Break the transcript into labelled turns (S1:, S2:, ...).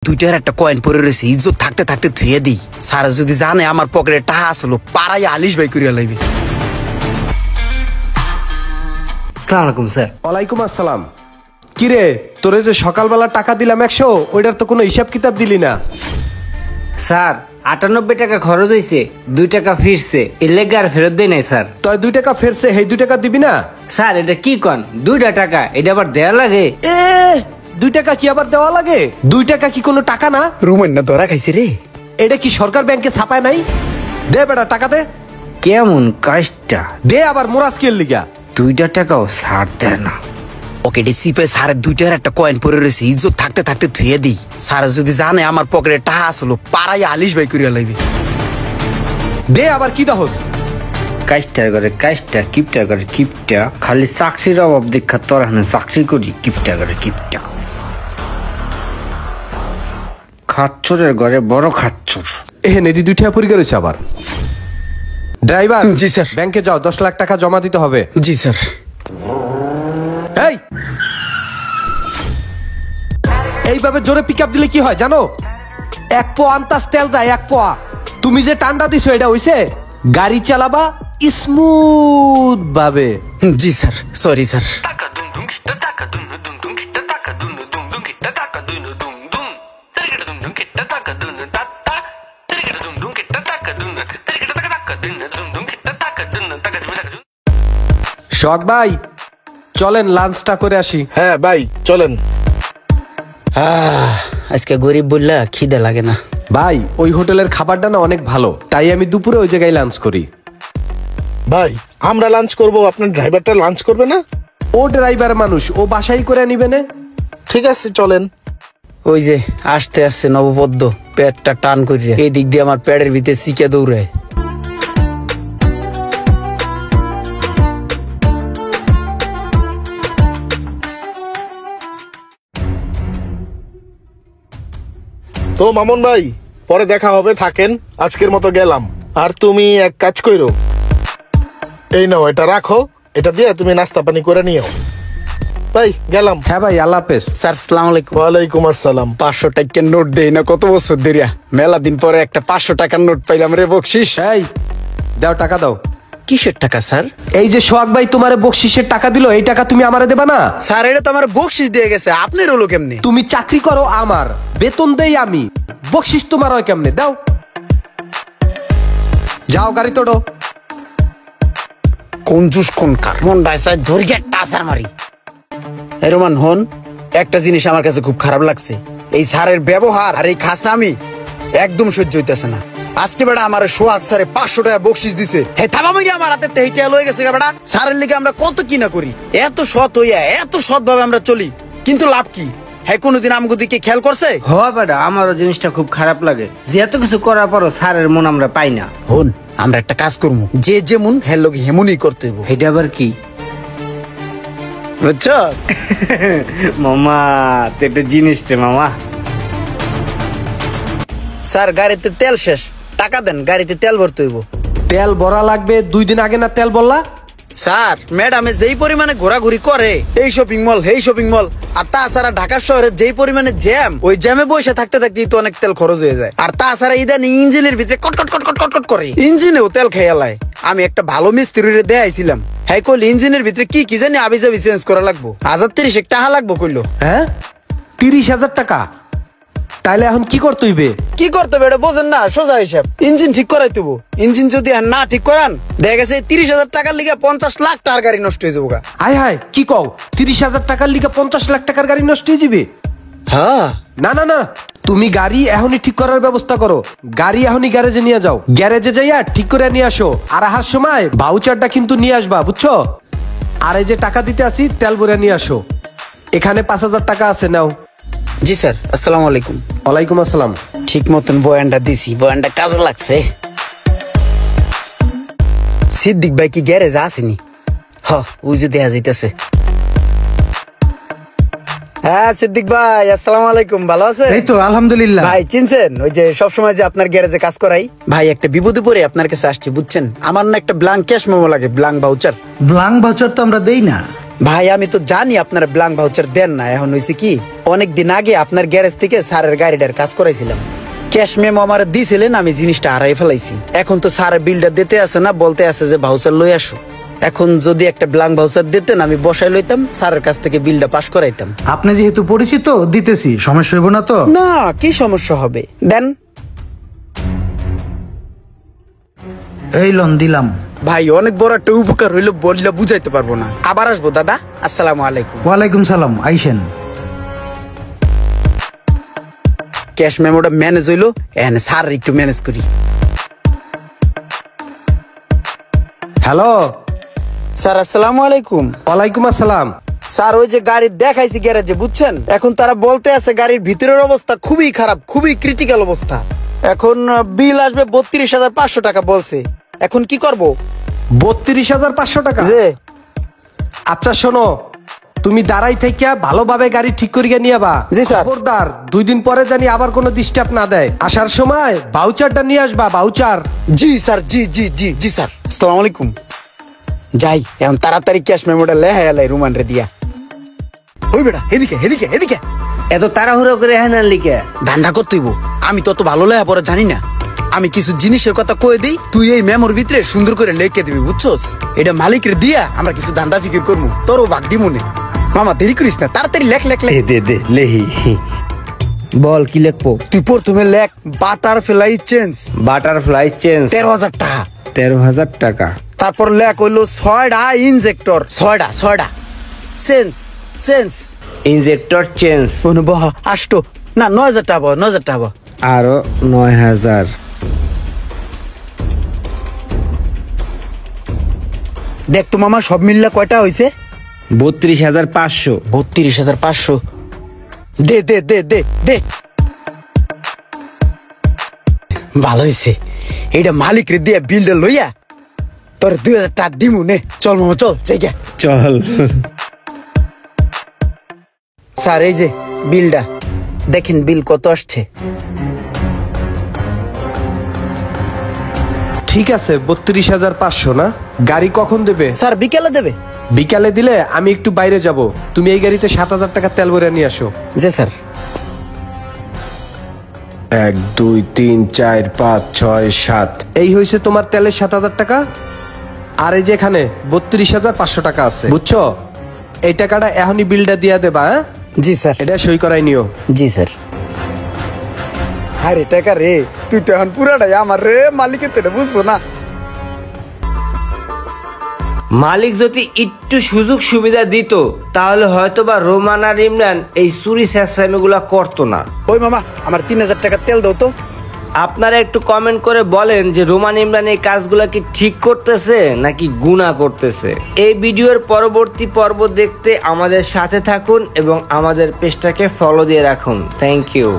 S1: দুইটার একটা কয়েন পরে রয়েছে, ইজ্জত থাকতে থাকতে ধুয়ে দিই। স্যার যদি জানে আমার পকেটে টাকা আসলো, পাড়াই আলিশ ভাই করিয়া লাগবে।
S2: আসসালামু আলাইকুম স্যার।
S3: ওয়ালাইকুম আসসালাম। কিরে, তোরে যে সকালবেলা টাকা দিলাম 100, ওইটার তো কোনো হিসাব কিতাব দিলি না।
S2: স্যার 98 টাকা খরচ হয়েছে, 2 টাকা ফিরছে, এর লেগে আর ফেরত দেয় নাই স্যার।
S3: তুই 2 টাকা ফেরছে, এই 2 টাকা দিবি না?
S2: স্যার এটা কি কন, 2টা টাকা, এটা আবার দেয়া লাগে?
S3: 2 টাকা কি আবার দেওয়া লাগে? 2 টাকা কি কোনো টাকা না?
S1: রুমেন না ধরা খাইছে রে।
S3: এটা কি সরকার ব্যাংকে ছাপায় নাই? দে বেটা টাকা দে।
S2: কেমন কাজটা
S3: দে আবার মোরাজকের লিগা।
S2: 2টা টাকাও ছাড় দেয় না।
S1: পকেটে চিপে স্যারের দুইটার একটা কয়েন পরে রয়েছে, ইজ্জত থাকতে থাকতে ধুয়ে দিই। স্যার যদি জানে আমার পকেটে টাকা আসলো, পাড়াই আলিশ ভাই করিয়া লাগবে।
S3: দে আবার কি দহস?
S2: কাজটার করে কাজটা, কিপটা করে কিপটা, খালি চাকরির অভাব দেখা তোর হানে চাকরি করি, কিপটা করে কিপটা। খাচ্চরের ঘরে বড় খাচ্চর।
S3: নেদি 2 টাকা পরিষ্কার হয়েছে আবার। ড্রাইভার,
S1: জি স্যার।
S3: ব্যাংকে যাও, 10 লাখ টাকা জমা দিতে হবে।
S1: জি স্যার।
S3: এইভাবে জোরে পিক আপ দিলে কি হয় জানো? 1 পোয়া আন্তাজ তেল যায়, 1 পোয়া। তুমি যে টান্ডা দিছো এটা হইছে? গাড়ি চালাবা স্মুথ ভাবে।
S1: জি স্যার, সরি স্যার।
S3: শখ ভাই, চলেন লাঞ্চটা করে আসি।
S4: হ্যাঁ ভাই চলেন।
S1: আজকে গরিব বললা খিদে লাগে না।
S3: ভাই ওই হোটেলের খাবারটা না অনেক ভালো, তাই আমি দুপুরে ওই জায়গায় লাঞ্চ করি।
S4: ভাই আমরা লাঞ্চ করব, আপনার ড্রাইভারটা লাঞ্চ করবে না?
S3: ও ড্রাইভার মানুষ, ও বাসাই করে নিবে না।
S4: ঠিক আছে চলেন।
S1: ওই যে আসতে আসছে নবপদ্ম, পেটটা টান করিয়া এই দিক দিয়ে আমার পেটের ভিতরে শিখে দৌড়ায়।
S4: তো মামুন ভাই পরে দেখা হবে, থাকেন, আজকের মতো গেলাম। আর তুমি এক কাজ কইরো, এই নাও এটা রাখো, এটা দিয়ে তুমি নাস্তা পানি করে নিও। ভাই গেলাম।
S3: হ্যাঁ ভাই, আল্লাহ হাফেজ।
S1: স্যার সালাম আলাইকুম।
S4: ওয়ালাইকুম আসসালাম।
S1: 500 টাকার নোট দেই না কত বছর ধরিয়া, মেলা দিন পরে একটা 500 টাকার নোট পাইলাম রে বকশিস।
S3: এই দাও, টাকা দাও।
S1: কিসের টাকা স্যার?
S3: এই যে সোহাগ ভাই তোমারে বকশিসের টাকা দিল, এই টাকা তুমি আমারে দেবা না?
S1: স্যার এটা তো আমার বকশিস দিয়ে গেছে, আপনার হলো কেমনে?
S3: তুমি চাকরি করো আমার, বেতন দেই আমি, বকশিস তোমার হয় কেমনে? দাও, যাও গাড়ি তোড়ো।
S1: কোন জুস কোন কার মন ডাইসা ধরিয়া টাসার মারি। এই রোমান হন, একটা জিনিস আমার কাছে খুব খারাপ লাগছে, এই স্যারের ব্যবহার আর এই খাসনামি একদম সহ্য হইতেছে না। আজকে বেটা আমার সোহাগ স্যারে 500 টাকা বকশিস দিছে, হে থাবা মাইরা আমার হাতে তেইটা লয়ে গেছে বেটা। স্যারের লিগে আমরা কত কি না করি, এত সৎ হইয়া এত সৎ ভাবে আমরা চলি, কিন্তু লাভ কি? হ্যাঁ কোনোদিন আমগো দিকে খেয়াল করছে?
S2: হ বেটা, আমারও জিনিসটা খুব খারাপ লাগে যে এত কিছু করার পরও স্যারের মন আমরা পাই না।
S1: হন, আমরা একটা কাজ করবো, যে যেমন হ্যাঁ লোক হেমনই করতে হইব।
S2: এটা আবার কি
S1: বুঝছস?
S2: মামা তো একটা জিনিস রে মামা।
S1: স্যার গাড়িতে তেল শেষ, টাকা দেন, গাড়িতে তেল ভরতে হইব।
S3: তেল ভরা লাগবে, 2 দিন আগে না তেল বললা?
S1: স্যার ম্যাডামে যেই পরিমাণে ঘোরাঘুরি করে এই শপিং মল এই শপিং মল, আর তাছাড়া ঢাকা শহরে যেই পরিমাণে জ্যাম, ওই জ্যামে বসে থাকতে থাকতেই তো অনেক তেল খরচ হয়ে যায়। আর তাছাড়া ইদানিং ইঞ্জিনের ভিতরে কটকট কটকট কটকট করে, ইঞ্জিনেও তেল খেয়ে লাই। আমি একটা ভালো মিস্ত্রিরে দেখাইছিলাম, হ্যাঁ কইল ইঞ্জিনের ভিতরে কি কি জানি আবি যাবি চেঞ্জ করা লাগবো, 1030 টাকা লাগবো কইলো।
S3: হ্যাঁ 30,000 টাকা? তাইলে এখন কি করতে হইবে?
S1: কি করতে হবে এটা বোঝেন না? সোজা হিসাব, ইঞ্জিন ঠিক করাই দেবো। ইঞ্জিন যদি আর না ঠিক করান, দেখা গেছে 30,000 টাকার লিগে 50 লাখ টাকার গাড়ি নষ্ট হয়ে যাবো।
S3: আয় হায়, কি কও? 30,000 টাকার লিগে 50 লাখ টাকার গাড়ি নষ্ট হয়ে যাবে?
S1: হ্যাঁ।
S3: না না না, তুমি গাড়ি এখনই ঠিক করার ব্যবস্থা করো। গাড়ি এখনই গ্যারেজে নিয়ে যাও, গ্যারেজে যাইয়া ঠিক করে নিয়ে আসো। আর আসার সময় ভাউচারটা কিন্তু নিয়ে আসবা, বুঝছো? আর এই যে টাকা দিতে আসি, তেল ভরে নিয়ে আসো। এখানে 5,000 টাকা আছে, নাও।
S1: জি স্যার, আসসালামু আলাইকুম।
S3: ওয়ালাইকুম আসসালাম।
S1: ঠিক মতন বয়ানটা দিছি, বয়ানটা কাজে লাগছে। সিদ্দিক ভাই কি গ্যারেজে আসেনি? ওই যে দেখা যাইতেছে। হ্যাঁ সিদ্দিক ভাই, আসসালামু আলাইকুম, ভালো আছেন?
S5: এই তো আলহামদুলিল্লাহ।
S1: ভাই চিনছেন ওই যে সবসময় যে আপনার গ্যারেজে কাজ করাই? ভাই একটা বিপদে পড়ে আপনার কাছে আসছি, বুঝছেন? আমার না একটা ব্ল্যাঙ্ক ক্যাশ মেমো লাগে, ব্ল্যাঙ্ক ভাউচার।
S5: ব্লাঙ্ক ভাউচার তো আমরা দেই না।
S1: ভাই আমি তো জানি আপনার ব্ল্যাঙ্ক ভাউচার দেন না, এখন হয়েছে কি অনেকদিন আগে আপনার গ্যারেজ থেকে স্যারের গাড়িটার কাজ করাইছিলাম, ক্যাশ মেমো আমার দিয়েছিলেন, আমি জিনিসটা হারাই ফেলাইছি। এখন তো স্যারের বিলটা দিতে আসে না, বলতে আছে যে ভাউচার লই আসো। এখন যদি একটা ব্ল্যাঙ্ক ভাউচার দিতেন আমি বসাই লইতাম, স্যারের কাছ থেকে বিলটা পাস করাইতাম।
S5: আপনি যেহেতু পরিচিত দিতেছি, সমস্যা হইব না তো?
S1: না, কি সমস্যা হবে, দেন।
S5: এই লোন দিলাম।
S1: ভাই অনেক বড় একটা উপকার হইলো, বললে বুঝাইতে পারবো না। আবার আসবো দাদা, আসসালামু আলাইকুম।
S5: ওয়ালাইকুম সালাম, আইসেন।
S1: ক্যাশ মেমোটা ম্যানেজ হইলো, এখানে স্যার একটু ম্যানেজ করি।
S3: হ্যালো,
S1: স্যার আসসালামু আলাইকুম।
S3: ওয়ালাইকুম আসসালাম।
S1: স্যার ওই যে গাড়ি দেখাইছি গ্যারেজে, বুঝছেন, এখন তারা বলতে আছে গাড়ির ভিতরের অবস্থা খুবই খারাপ, খুবই ক্রিটিক্যাল অবস্থা। এখন বিল আসবে 32,500 টাকা বলছে, এখন কি করব?
S3: 32,500 টাকা?
S1: যে
S3: আচ্ছা শোনো, তুমি দাঁড়াই থেকে ভালোভাবে গাড়ি ঠিক করিয়া নিয়ে বা।
S1: জি স্যার।
S3: খবরদার 2 দিন পরে জানি আবার কোনো ডিস্টার্ব না দেয়। আসার সময় ভাউচারটা নিয়ে আসবা, ভাউচার।
S1: জি স্যার, জি জি জি জি স্যার, আসসালামু আলাইকুম। যাই এখন তাড়াতাড়ি ক্যাশ মেমোটা লেহাই আলাই রুমান রে দিয়া। ওই বেটা এদিকে এদিকে এদিকে,
S2: এত তাড়াহুড়ো করে হ্যাঁ লিখে
S1: ধান্দা করতেইব। আমি তত ভালো লেহা পরে জানি না, আমি কিছু জিনিসের কথা কয়ে দিই, তুই এই মেমোর ভিতরে সুন্দর করে লেখে দিবি, বুঝছস? এটা মালিকের দিয়া আমরা কিছু ধান্দা ফিকির করবো, তোরও ভাগ দি মনে। মামা দেরি করিস না, তাড়াতাড়ি লেখ লেখ লেখ।
S2: দে লেহি। বল কি লিখবো?
S1: তুই প্রথমে লেখ বাটারফ্লাই চেঞ্জ,
S2: বাটারফ্লাই চেঞ্জ
S1: 13,000 টাকা।
S2: 13,000 টাকা।
S1: তারপর লেখ হইলো 6টা ইনজেক্টর, 6টা চেঞ্জ চেঞ্জ।
S2: ইনজেক্টর চেঞ্জ
S1: বহ 8 না 9,000 টাকা, 9,000 টাকা।
S2: আরো 9,000।
S1: দেখ তো মামা সব মিললে কয়টা হয়েছে?
S2: 32,500।
S1: 32,500। দে দে দে দে দে। ভালো হয়েছে, এইটা মালিক রে দিয়ে বিলটা লইয়া তোর 2,000 টাকা দিমু নে। চল মামা চল, জায়গা
S2: চল।
S1: স্যার এই যে বিলটা দেখেন, বিল কত আসছে।
S3: ঠিক আছে, 32,500 না? গাড়ি কখন দেবে?
S1: স্যার বিকেলে দেবে।
S3: বিকালে দিলে আমি একটু বাইরে যাব, তুমি এই গাড়িতে 7,000 টাকা তেল ভরে নিয়ে আসো।
S1: জি স্যার।
S3: 1 2 3 4 5 6 7, এই হয়েছে তোমার তেলের 7,000 টাকা। আর এই যে এখানে 32,500 টাকা আছে, বুঝছো? এই টাকাটা এখনই বিলটা দিয়া দেবা। হ্যাঁ
S1: জি স্যার।
S3: এটা সই করাই নিও।
S1: জি স্যার। আরে টাকা রে, তুই তো এখন পুরাটাই আমার রে, মালিকের তো এটা বুঝবো না।
S2: মালিক যদি একটু সুযোগ সুবিধা দিত তাহলে হয়তোবা রোমান আর ইমরান এই চুরি শেষরামিগুলা করতো না।
S1: ওই মামা আমার 3,000 টাকা তেল দাও তো।
S2: আপনারা একটু কমেন্ট করে বলেন যে রোমান ইমরান এই কাজগুলা কি ঠিক করতেছে নাকি গুনাহ করতেছে। এই ভিডিওর পরবর্তী পর্ব দেখতে আমাদের সাথে থাকুন এবং আমাদের পেজটাকে ফলো দিয়ে রাখুন। Thank you.